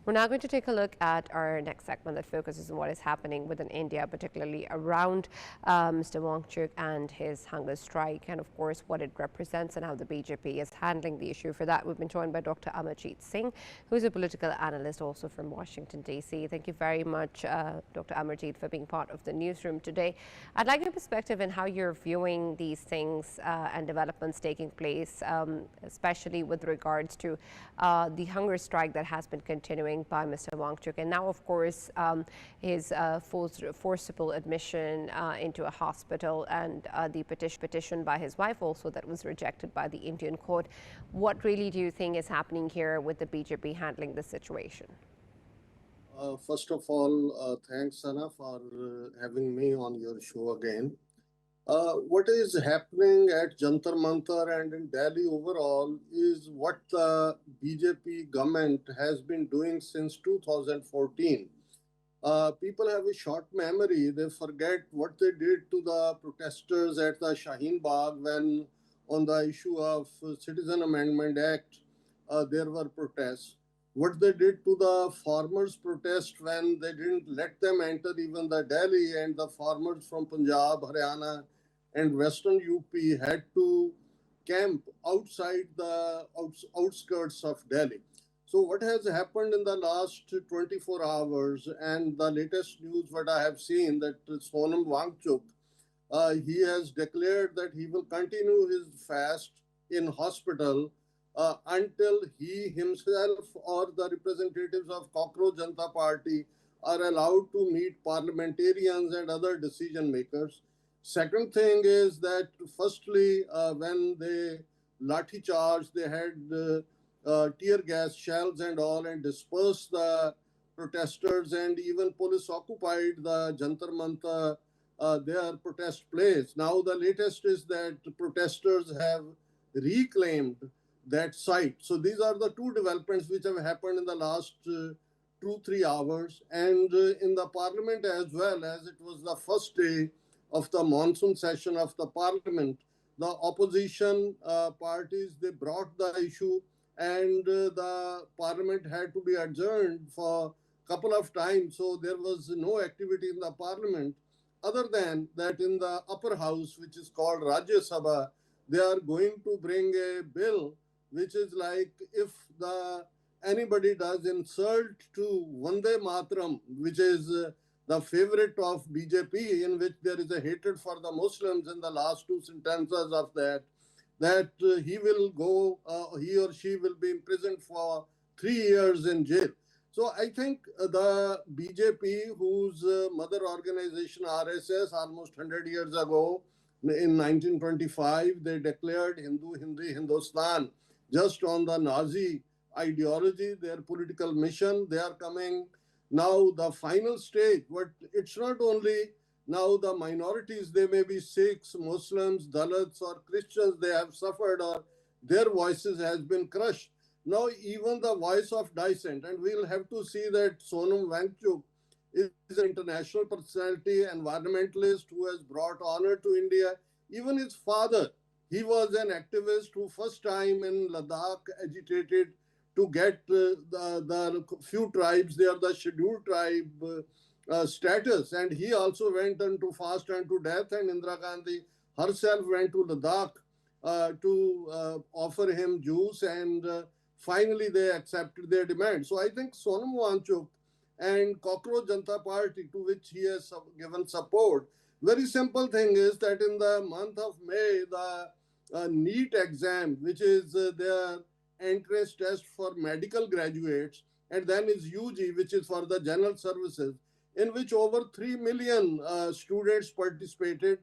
We're now going to take a look at our next segment that focuses on what is happening within India, particularly around Mr. Wangchuk and his hunger strike, and of course what it represents and how the BJP is handling the issue. For that, we've been joined by Dr. Amarjeet Singh, who's a political analyst also from Washington, D.C. Thank you very much, Dr. Amarjeet, for being part of the newsroom today. I'd like your perspective in how you're viewing these things and developments taking place, especially with regards to the hunger strike that has been continuing by Mr. Wangchuk, and now, of course, his forcible admission into a hospital, and the petition by his wife also that was rejected by the Indian court. What really do you think is happening here with the BJP handling this situation? First of all, thanks, Sana, for having me on your show again. What is happening at Jantar Mantar and in Delhi overall is what the BJP government has been doing since 2014. People have a short memory. They forget what they did to the protesters at the Shaheen Bagh when, on the issue of Citizen Amendment Act, there were protests. What they did to the farmers' protest when they didn't let them enter even the Delhi, and the farmers from Punjab, Haryana, and Western UP had to camp outside the outskirts of Delhi. So what has happened in the last 24 hours and the latest news what I have seen that Sonam Wangchuk, he has declared that he will continue his fast in hospital until he himself or the representatives of Cockroach Janata Party are allowed to meet parliamentarians and other decision makers. Second thing is that firstly, when they lathi charge, they had tear gas shells and all and dispersed the protesters, and even police occupied the Jantar Mantar, their protest place. Now the latest is that protesters have reclaimed that site. So these are the two developments which have happened in the last 2-3 hours, and in the parliament as well, as it was the first day of the monsoon session of the parliament. The opposition parties, they brought the issue, and the parliament had to be adjourned for a couple of times. So there was no activity in the parliament other than that in the upper house, which is called Rajya Sabha. They are going to bring a bill which is like if anybody does insult to Vande Mataram, which is the favorite of BJP, in which there is a hatred for the Muslims in the last two sentences of that he will go, he or she will be imprisoned for 3 years in jail. So I think the BJP, whose mother organization RSS almost 100 years ago, in 1925, they declared Hindu, Hindi, Hindustan just on the Nazi ideology, their political mission. They are coming now the final stage, but it's not only now the minorities, they may be Sikhs, Muslims, Dalits, or Christians, they have suffered or their voices has been crushed. Now even the voice of dissent, and we'll have to see that Sonam Wangchuk is an international personality, environmentalist who has brought honor to India. Even his father, he was an activist who first time in Ladakh agitated to get the few tribes there, the scheduled tribe status. And he also went into fast and to death, and Indira Gandhi herself went to Ladakh to offer him juice, and finally they accepted their demand. So I think Sonam Wangchuk and Cockroach Janata Party, to which he has given support, very simple thing is that in the month of May, the NEET exam, which is their entrance test for medical graduates, and then is UG, which is for the general services, in which over 3 million students participated,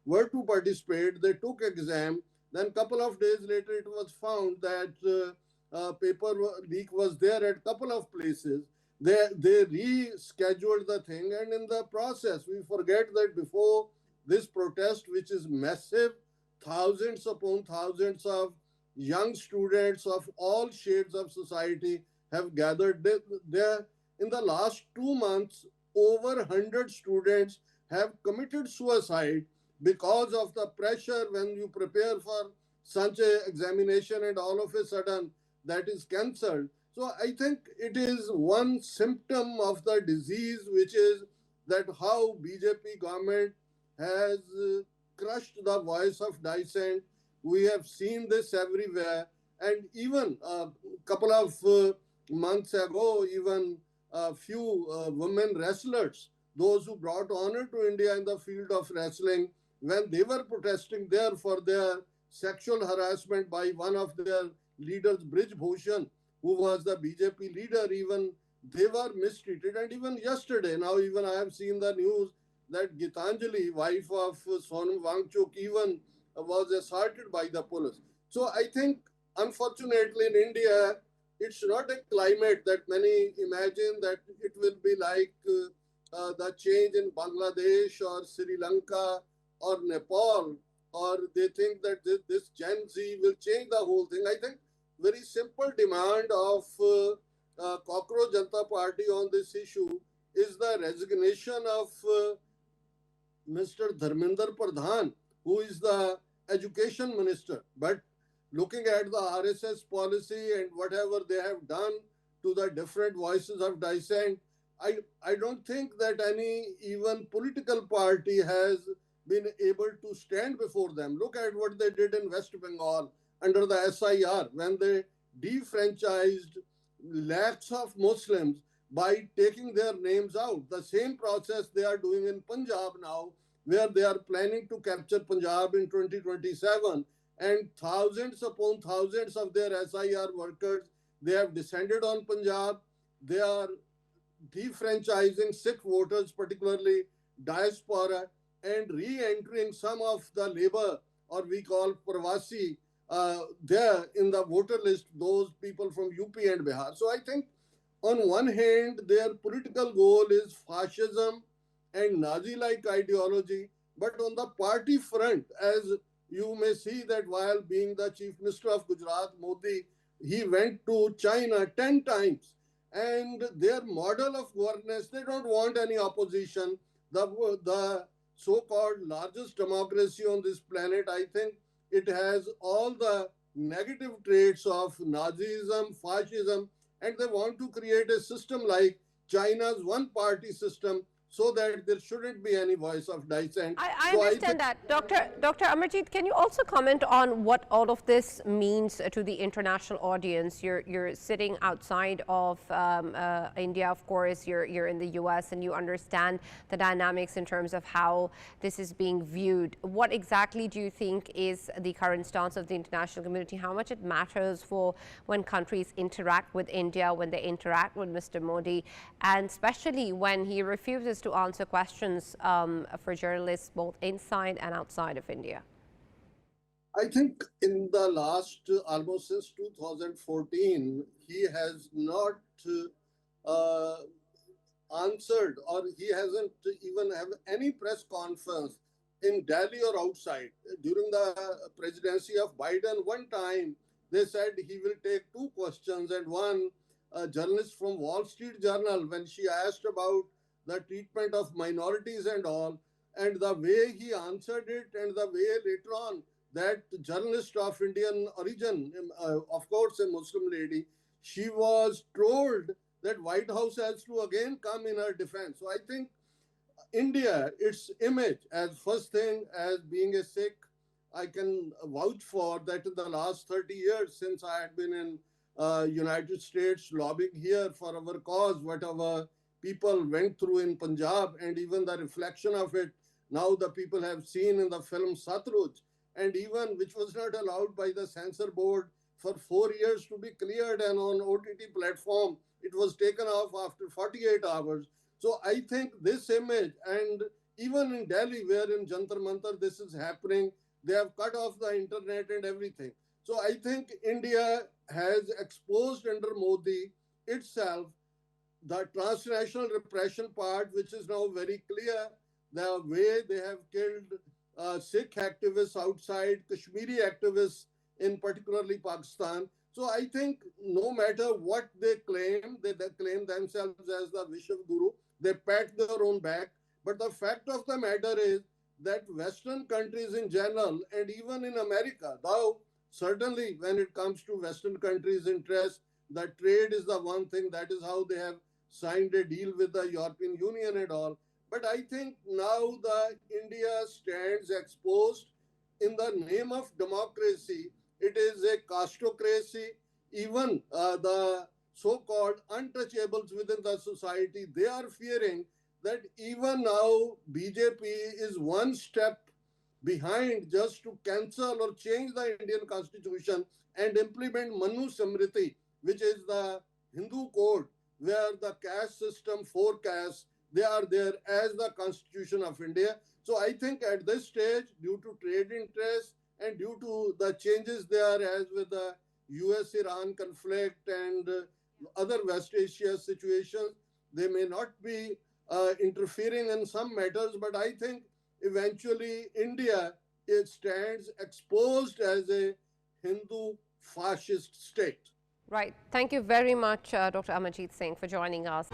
were to participate. They took exam. Then couple of days later, it was found that paper leak was there at couple of places. They rescheduled the thing, and in the process, we forget that before this protest, which is massive, thousands upon thousands of young students of all shades of society have gathered there. In the last 2 months, over 100 students have committed suicide because of the pressure when you prepare for such a examination and all of a sudden that is cancelled. So I think it is one symptom of the disease, which is that how BJP government has crushed the voice of dissent. We have seen this everywhere, and even a couple of months ago, even a few women wrestlers, those who brought honor to India in the field of wrestling, when they were protesting there for their sexual harassment by one of their leaders, Brij Bhushan, who was the BJP leader, even they were mistreated. And even yesterday, now even I have seen the news that Gitanjali, wife of Sonam Wangchuk, even was assaulted by the police. So I think, unfortunately, in India, it's not a climate that many imagine that it will be like the change in Bangladesh or Sri Lanka or Nepal, or they think that this Gen Z will change the whole thing. I think very simple demand of Cockroach Janata Party on this issue is the resignation of Mr. Dharmendra Pradhan, who is the education minister. But looking at the RSS policy and whatever they have done to the different voices of dissent, I don't think that any even political party has been able to stand before them. Look at what they did in West Bengal under the SIR when they defranchised lakhs of Muslims by taking their names out. The same process they are doing in Punjab now, where they are planning to capture Punjab in 2027, and thousands upon thousands of their SIR workers, they have descended on Punjab. They are defranchising Sikh voters, particularly diaspora, and re-entering some of the labor, or we call Pravasi, there in the voter list, those people from UP and Bihar. So I think on one hand, their political goal is fascism and Nazi-like ideology, but on the party front, as you may see that while being the Chief Minister of Gujarat, Modi, he went to China 10 times. And their model of governance, they don't want any opposition. The so-called largest democracy on this planet, I think it has all the negative traits of Nazism, fascism, and they want to create a system like China's one-party system so that there shouldn't be any voice of dissent. I So I think understand that. Dr. Amarjeet, can you also comment on what all of this means to the international audience? You're sitting outside of India, of course, you're in the US, and you understand the dynamics in terms of how this is being viewed. What exactly do you think is the current stance of the international community? How much it matters for when countries interact with India, when they interact with Mr. Modi, and especially when he refuses to answer questions for journalists both inside and outside of India? I think in the last almost since 2014, he has not uh, answered, or he hasn't even have any press conference in Delhi or outside. During the presidency of Biden, one time they said he will take two questions, and one journalist from Wall Street Journal, when she asked about the treatment of minorities and all, and the way he answered it, and the way later on that journalist of Indian origin, of course a Muslim lady, she was told that White House has to again come in her defense. So I think India, its image as first thing as being a Sikh, I can vouch for that in the last 30 years since I had been in United States lobbying here for our cause, whatever people went through in Punjab, and even the reflection of it now the people have seen in the film Satluj, and even which was not allowed by the censor board for 4 years to be cleared, and on OTT platform it was taken off after 48 hours. So I think this image, and even in Delhi, where in Jantar Mantar this is happening, they have cut off the internet and everything. So I think India has exposed under Modi itself the transnational repression part, which is now very clear, the way they have killed Sikh activists outside, Kashmiri activists in particularly Pakistan. So I think no matter what they claim, they claim themselves as the Vishwa Guru, they pat their own back. But the fact of the matter is that Western countries in general, and even in America, though certainly when it comes to Western countries' interest, that trade is the one thing. That is how they have signed a deal with the European Union and all. But I think now the India stands exposed in the name of democracy. It is a castocracy. Even the so-called untouchables within the society, they are fearing that even now BJP is one step behind just to cancel or change the Indian constitution and implement Manu Samriti, which is the Hindu code where the caste system, four castes, they are there as the constitution of India. So I think at this stage, due to trade interests and due to the changes there as with the US-Iran conflict and other West Asia situations, they may not be interfering in some matters, but I think eventually India it stands exposed as a Hindu fascist state. Right. Thank you very much, Dr. Amarjeet Singh, for joining us.